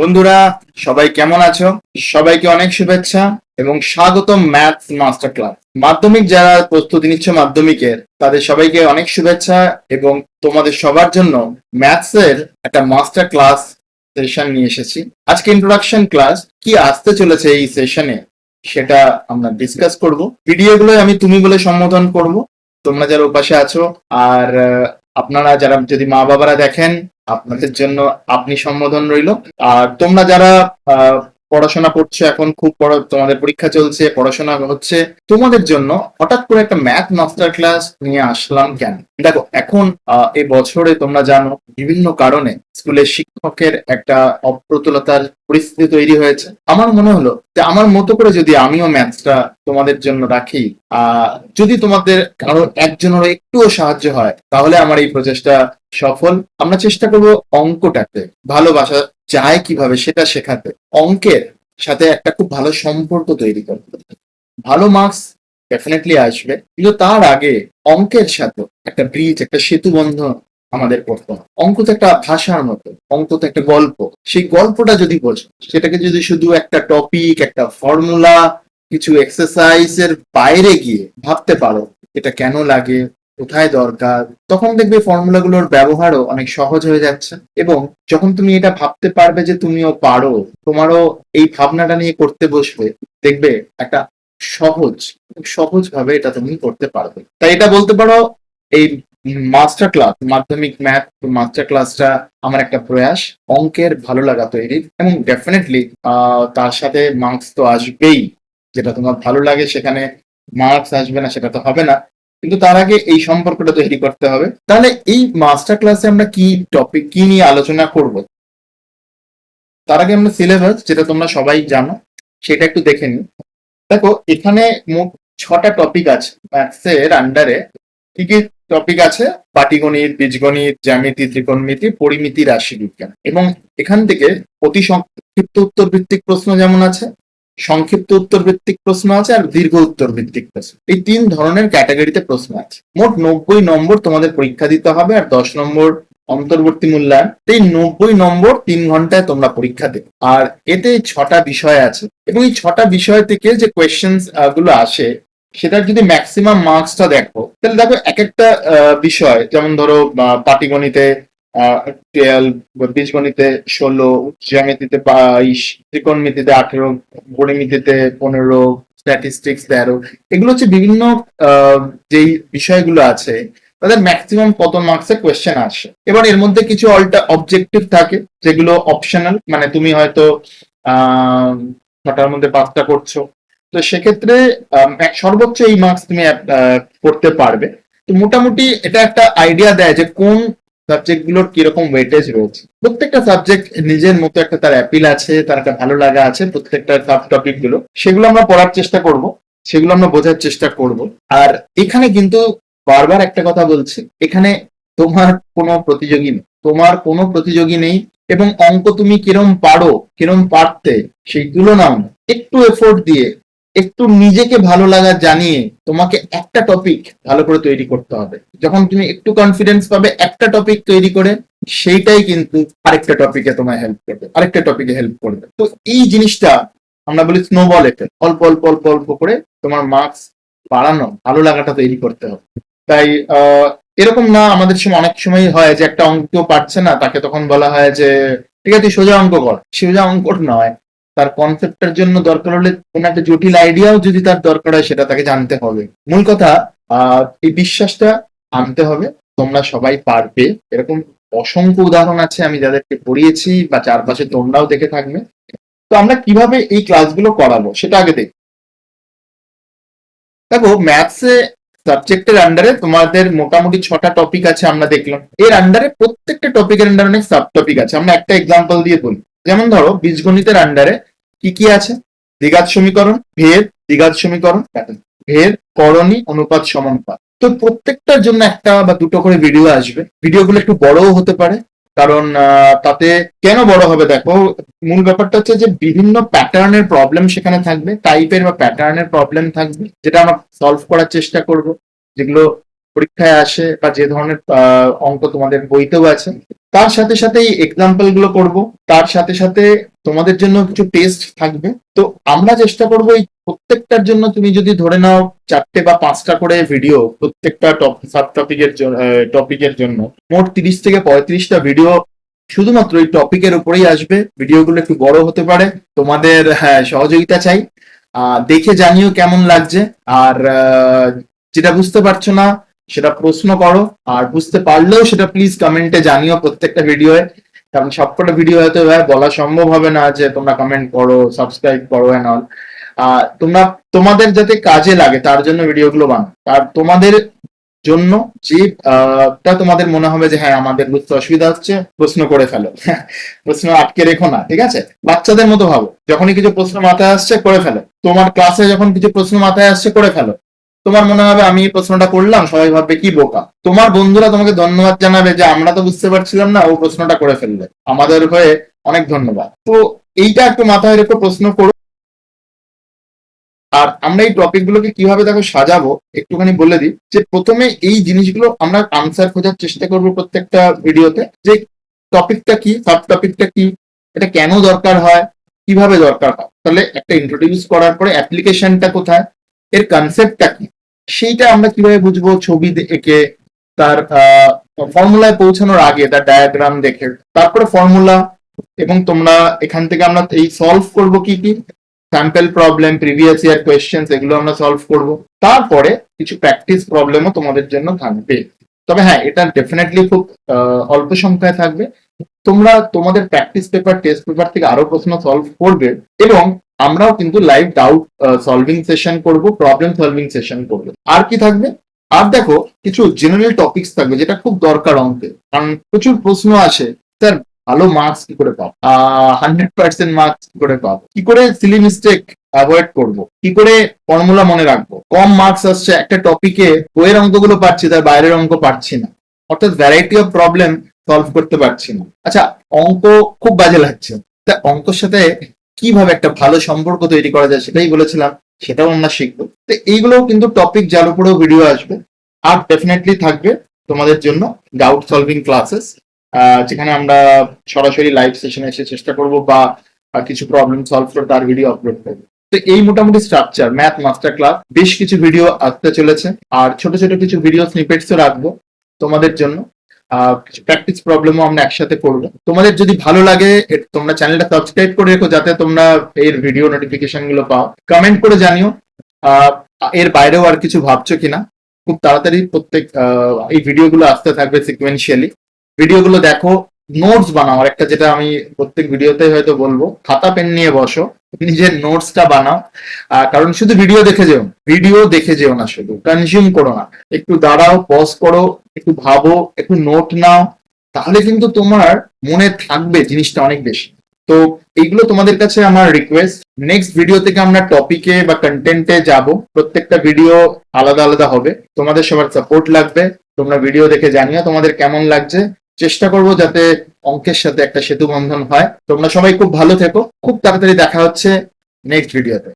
বন্ধুরা, সবাই কেমন আছো? সবাইকে অনেক শুভেচ্ছা এবং স্বাগতম ম্যাথস মাস্টার ক্লাস। মাধ্যমিক যারা প্রস্তুতি নিচ্ছ মাধ্যমিকের, তাদের সবাইকে অনেক শুভেচ্ছা এবং তোমাদের সবার জন্য ম্যাথস এর একটা মাস্টার ক্লাস সেশন নিয়ে এসেছি। আজকে ইন্ট্রোডাকশন ক্লাস কি আসতে চলেছে এই সেশনে সেটা আমরা ডিসকাস করব। ভিডিওগুলো আমি তুমি বলে সম্বোধন করব, তোমরা যারা ওপাশে আছো। আর আপনারা যারা যদি মা বাবারা দেখেন, আপনাদের জন্য আপনি সম্বোধন রইল। আর তোমরা যারা পড়াশোনা করছো, এখন খুব তোমাদের পরীক্ষা চলছে, পড়াশোনা হচ্ছে, তোমাদের জন্য হঠাৎ করে একটা ম্যাথ মাস্টার ক্লাস নিয়ে আসলাম কেন? দেখো, এখন এই বছরে তোমরা জানো বিভিন্ন কারণে স্কুলের শিক্ষকের একটা অপ্রতুলতার পরিস্থিতি তৈরি হয়েছে। আমার মনে হলো যে আমার মতো করে যদি আমিও ম্যাথসটা তোমাদের জন্য রাখি, যদি তোমাদের কারো একজনেরও একটুও সাহায্য হয়, তাহলে আমার এই প্রচেষ্টা সফল। আমরা চেষ্টা করব অঙ্কটাতে ভালোবাসা যায় কিভাবে সেটা শেখাতে, অঙ্কের সাথে একটা খুব ভালো সম্পর্ক তৈরি করতে। ভালো মার্কস ডেফিনেটলি আসবে, কিন্তু তার আগে অঙ্কের সাথে একটা ব্রিজ, একটা সেতু বন্ধন আমাদের করতে হবে। অঙ্ক তো একটা ভাষার মতো, অঙ্ক তো একটা গল্প। সেই গল্পটা যদি বোঝো, সেটাকে যদি শুধু একটা টপিক, একটা ফর্মুলা, কিছু এক্সারসাইজের বাইরে গিয়ে ভাবতে পারো এটা কেন লাগে, কোথায় দরকার, তখন দেখবে ফর্মুলাগুলোর ব্যবহারও অনেক সহজ হয়ে যাচ্ছে। এবং যখন তুমি এটা ভাবতে পারবে যে তুমিও পারো, তোমারও এই ভাবনাটা নিয়ে করতে বসবে, দেখবে একটা সহজ, খুব সহজ ভাবে এটা তুমি করতে পারবে। তাই এটা বলতে পারো এই মাস্টার ক্লাস, মাধ্যমিক ম্যাথ মাস্টার ক্লাসটা আমার একটা প্রয়াস অঙ্কের ভালো লাগা তৈরির। এবং ডেফিনেটলি তার সাথে মার্কস তো আসবেই। যেটা তোমার ভালো লাগে সেখানে মার্কস আসবে না সেটা তো হবে না, কিন্তু তার আগে এই সম্পর্কটা তৈরি করতে হবে। তাহলে এই মাস্টার ক্লাসে আমরা কি টপিক, কি নিয়ে আলোচনা করব, তার আগে আমরা সিলেবাস, যেটা তোমরা সবাই জানো, সেটা একটু দেখে নিই। দেখো, এখানে মোট 6টা টপিক আছে ম্যাথস এর আন্ডারে। কি কি টপিক আছে? পাটিগণিত, বীজগণিত, জ্যামিতি, ত্রিকোণমিতি, পরিমিতি, রাশি বিজ্ঞান। এবং এখান থেকে অতি সংক্ষিপ্ত উত্তর ভিত্তিক প্রশ্ন যেমন আছে, সংক্ষিপ্ত উত্তর ভিত্তিক প্রশ্ন আছে, আর দীর্ঘ উত্তর ভিত্তিক প্রশ্ন, এই 3 ধরনের ক্যাটাগরিতে প্রশ্ন আছে। মোট 90 নম্বর তোমাদের পরীক্ষা দিতে হবে, আর 10 নম্বর অন্তর্বর্তী মূল্যায়ন। এই 90 নম্বর 3 ঘন্টায় তোমরা পরীক্ষা দেবে। আর এতে 6টা বিষয় আছে, এবং এই 6টা বিষয় থেকে যে কোয়েশ্চেন গুলো আসে, সেটার যদি ম্যাক্সিমাম মার্কসটা দেখো, তাহলে দেখো এক একটা বিষয়, যেমন ধরো পাটিগণিতে 12, বীজগণিতে 16, জ্যামিতিতে 22, ত্রিকোণমিতিতে 18, পরিমিতিতে 15, স্ট্যাটিস্টিক্স 13। এগুলো হচ্ছে বিভিন্ন যেই বিষয়গুলো আছে, তাদের ম্যাক্সিমাম কত মার্কসের কোয়েশ্চেন আসে। এবার এর মধ্যে কিছু অবজেক্টিভ থাকে, যেগুলো অপশনাল, মানে তুমি হয়তো 6টার মধ্যে 5টা করছো, তো সেক্ষেত্রে সর্বোচ্চ এই মার্কস তুমি করতে পারবে। তো মোটামুটি এটা একটা আইডিয়া দেয় যে কোন সাবজেক্ট গুলোর কিরকম ওয়েটেজ রয়েছে। প্রত্যেকটা সাবজেক্ট নিজের মতো একটা তার অ্যাপিল আছে, তার একটা ভালো লাগা আছে। প্রত্যেকটা সাব টপিক গুলো, সেগুলো আমরা পড়ার চেষ্টা করব, সেগুলো আমরা বোঝার চেষ্টা করব। আর এখানে কিন্তু বারবার একটা কথা বলছি, এখানে তোমার কোনো প্রতিযোগী নেই, তোমার কোনো প্রতিযোগী নেই। এবং অঙ্ক তুমি কিরম পারো, কিরম পারতে, সেই তুলনাও না। একটু এফোর্ট দিয়ে, একটু নিজেকে ভালো লাগা জানিয়ে তোমাকে একটা টপিক ভালো করে তৈরি করতে হবে। যখন তুমি একটু কনফিডেন্স পাবে একটা টপিক তৈরি করে, সেইটাই কিন্তু আরেকটা টপিকে তোমায় হেল্প করবে, আরেকটা টপিকে হেল্প করবে। তো এই জিনিসটা আমরা বলি স্নোবল এফেক্ট। অল্প অল্প অল্প অল্প করে তোমার মার্কস বাড়ানো, ভালো লাগাটা তৈরি করতে হবে। তাই এরকম না, আমাদের সময় অনেক সময় হয় যে একটা অঙ্ক পারছে না, তাকে তখন বলা হয় যে ঠিক আছে তুই সোজা অঙ্ক কর। সোজা অঙ্ক নয়, তার কনসেপ্টের জন্য দরকার হলে কোন একটা জটিল আইডিয়াও যদি তার দরকার হয়, সেটা তাকে জানতে হবে। মূল কথা এই বিশ্বাসটা আনতে হবে, তোমরা সবাই পারবে। এরকম অসংখ্য উদাহরণ আছে আমি যাদেরকে পড়িয়েছি, বা চারপাশে তোমরাও দেখে থাকবে। তো আমরা কিভাবে এই ক্লাসগুলো করাবো সেটা আগে দেখি। দেখো, ম্যাথসে সাবজেক্টের আন্ডারে তোমাদের মোটামুটি 6টা টপিক আছে আমরা দেখলাম। এর আন্ডারে প্রত্যেকটা টপিকের আন্ডারে অনেক সাব টপিক আছে। আমরা একটা এক্সাম্পল দিয়ে বলি। যেমন ধরো, বীজগণিতের আন্ডারে কি কি আছে? দ্বিঘাত সমীকরণ, ভেদ, দ্বিঘাত সমীকরণ, ভেদ, করণী, অনুপাত, সমানুপাত। তো প্রত্যেকটার জন্য একটা বা দুটো করে ভিডিও আসবে। ভিডিওগুলো একটু বড়ও হতে পারে, কারণ তাতে কেন বড় হবে, দেখো মূল ব্যাপারটা হচ্ছে যে বিভিন্ন প্যাটার্নের প্রবলেম সেখানে থাকবে, টাইপের বা প্যাটার্নের প্রবলেম থাকবে, যেটা আমরা সলভ করার চেষ্টা করব, যেগুলো পরীক্ষায় আসে বা যে ধরনের অঙ্ক তোমাদের বইতেও আছে, তার সাথে সাথে এই এক্সাম্পল গুলো করবো, তার সাথে সাথে তোমাদের জন্য কিছু টেস্ট থাকবে। তো আমরা চেষ্টা করবো এই প্রত্যেকটার জন্য, তুমি যদি ধরে নাও 4টে বা 5টা করে ভিডিও প্রত্যেকটা সাব টপিকের জন্য, মোট 30 থেকে 35টা ভিডিও শুধুমাত্র এই টপিকের উপরেই আসবে। ভিডিওগুলো একটু বড় হতে পারে, তোমাদের সহযোগিতা চাই। দেখে জানিও কেমন লাগছে, আর যেটা বুঝতে পারছো না সেটা প্রশ্ন করো, আর বুঝতে পারলেও সেটা প্লিজ কমেন্টে জানিও প্রত্যেকটা ভিডিওয়ে, কারণ সবকটা ভিডিও হয়তো বলা সম্ভব হবে না যে তোমরা কমেন্ট করো, সাবস্ক্রাইব করো এন্ড অল। তোমরা তোমাদের যাতে কাজে লাগে তার জন্য ভিডিওগুলো বানাও, আর তোমাদের জন্য যেটা তোমাদের মনে হবে যে হ্যাঁ আমাদের বুঝতে অসুবিধা হচ্ছে, প্রশ্ন করে ফেলো। প্রশ্ন আটকে রেখো না, ঠিক আছে? বাচ্চাদের মতো ভাবো, যখনই কিছু প্রশ্ন মাথায় আসছে করে ফেলো। তোমার ক্লাসে যখন কিছু প্রশ্ন মাথায় আসছে করে ফেলো। তোমার মনে হবে আমি এই প্রশ্নটা করলাম, সবাই ভাববে কি বোকা। তোমার বন্ধুরা তোমাকে ধন্যবাদ জানাবে যে আমরা তো বুঝতে পারছিলাম না, ও প্রশ্নটা করে ফেললে, আমাদের হয়ে অনেক ধন্যবাদ। তো এইটা একটু মাথায় রেখে প্রশ্ন করো। আর আমরা এই টপিক গুলোকে কিভাবে দেখো সাজাবো একটুখানি বলে দিই, যে প্রথমে এই জিনিসগুলো আমরা আনসার খোঁজার চেষ্টা করবো প্রত্যেকটা ভিডিওতে, যে টপিকটা কি, সাব টপিকটা কি, এটা কেন দরকার হয়, কিভাবে দরকার হয়। তাহলে একটা ইন্ট্রোডিউস করার পরে অ্যাপ্লিকেশনটা কোথায়, এর কনসেপ্টটা কি, সেইটা আমরা কিভাবে বুঝবো, ছবি এঁকে, তার ফর্মুলায় পৌঁছানোর আগে তার ডায়াগ্রাম দেখে, তারপরে ফর্মুলা, এবং তোমরা এখান থেকে আমরা এই সলভ করবো কি কি sample problem, previous year questions, এগুলো আমরা সলভ করব। তারপরে কিছু প্র্যাকটিস প্রবলেমও তোমাদের জন্য থাকবে। তবে হ্যাঁ, এটা ডেফিনেটলি খুব অল্প সংখ্যায় থাকবে। তোমরা তোমাদের প্র্যাকটিস পেপার, টেস্ট পেপার থেকে আরো প্রশ্ন সলভ করবে, এবং আমরাও কিন্তু লাইভ ডাউট সলভিং সেশন করব, প্রবলেম সলভিং সেশন করব। আর কি থাকবে? আর দেখো, কিছু জেনারেল টপিকস থাকবে যেটা খুব দরকার অঙ্কে, কারণ প্রচুর প্রশ্ন আসে, স্যার ভালো মার্কস কি করে পাবো, 100% মার্কস কি করে পাবো, কি করে সিলি মিস্টেক অ্যাভয়েড করবো, কি করে ফর্মুলা মনে রাখবো, কম মার্কস আসছে একটা টপিকে, বইয়ের অঙ্কগুলো পারছি তার বাইরের অঙ্ক পারছি না, অর্থাৎ ভ্যারাইটি অফ প্রবলেম সলভ করতে পারছি না। আচ্ছা, অঙ্ক খুব বাজে লাগছে, তা অঙ্কের সাথে কিভাবে একটা ভালো সম্পর্ক তৈরি করা যায় সেটাই বলেছিলাম, সেটাও আমরা শিখবো। তো এইগুলোও কিন্তু টপিক, যার উপরেও ভিডিও আসবে। আর ডেফিনেটলি থাকবে তোমাদের জন্য ডাউট সলভিং ক্লাসেস, যেখানে আমরা সরাসরি লাইভ সেশনে এসে চেষ্টা করব, বা কিছু প্রবলেম সলভ করে তার ভিডিও আপলোড করবো। তো এই মোটামুটি স্ট্রাকচার ম্যাথ মাস্টার ক্লাস। বেশ কিছু ভিডিও আসতে চলেছে, আর ছোট ছোট কিছু ভিডিও স্নিপেটসও রাখবো তোমাদের জন্য। কিছু প্র্যাকটিস প্রবলেমও আমরা একসাথে করবো। তোমাদের যদি ভালো লাগে তোমরা চ্যানেলটা সাবস্ক্রাইব করে রেখো, যাতে তোমরা এর ভিডিও নোটিফিকেশন গুলো পাও। কমেন্ট করে জানিও এর বাইরেও আর কিছু ভাবছো কিনা। খুব তাড়াতাড়ি প্রত্যেক এই ভিডিওগুলো আসতে থাকবে সিকোয়েন্সিয়ালি। ভিডিওগুলো দেখো, নোটস বানাও। আর একটা যেটা আমি প্রত্যেক ভিডিওতে হয়তো বলবো, খাতা পেন নিয়ে বসো, নিজের নোটসটা বানাও। কারণ শুধু ভিডিও দেখে যেও না, শুধু কনজিউম করো না, একটু দাঁড়াও, পজ করো, একটু ভাবো, একটু নোট নাও, তাহলে কিন্তু তোমার মনে থাকবে জিনিসটা অনেক বেশি। তো এইগুলো তোমাদের কাছে আমার রিকোয়েস্ট। নেক্সট ভিডিও থেকে আমরা টপিকে বা কন্টেন্টে যাব, প্রত্যেকটা ভিডিও আলাদা আলাদা হবে। তোমাদের সবার সাপোর্ট লাগবে, তোমরা ভিডিও দেখে জানিও তোমাদের কেমন লাগছে। চেষ্টা করবো যাতে অঙ্কের সাথে একটা সেতু বন্ধন হয়। তোমরা সবাই খুব ভালো থেকো, খুব তাড়াতাড়ি দেখা হচ্ছে নেক্সট ভিডিওতে।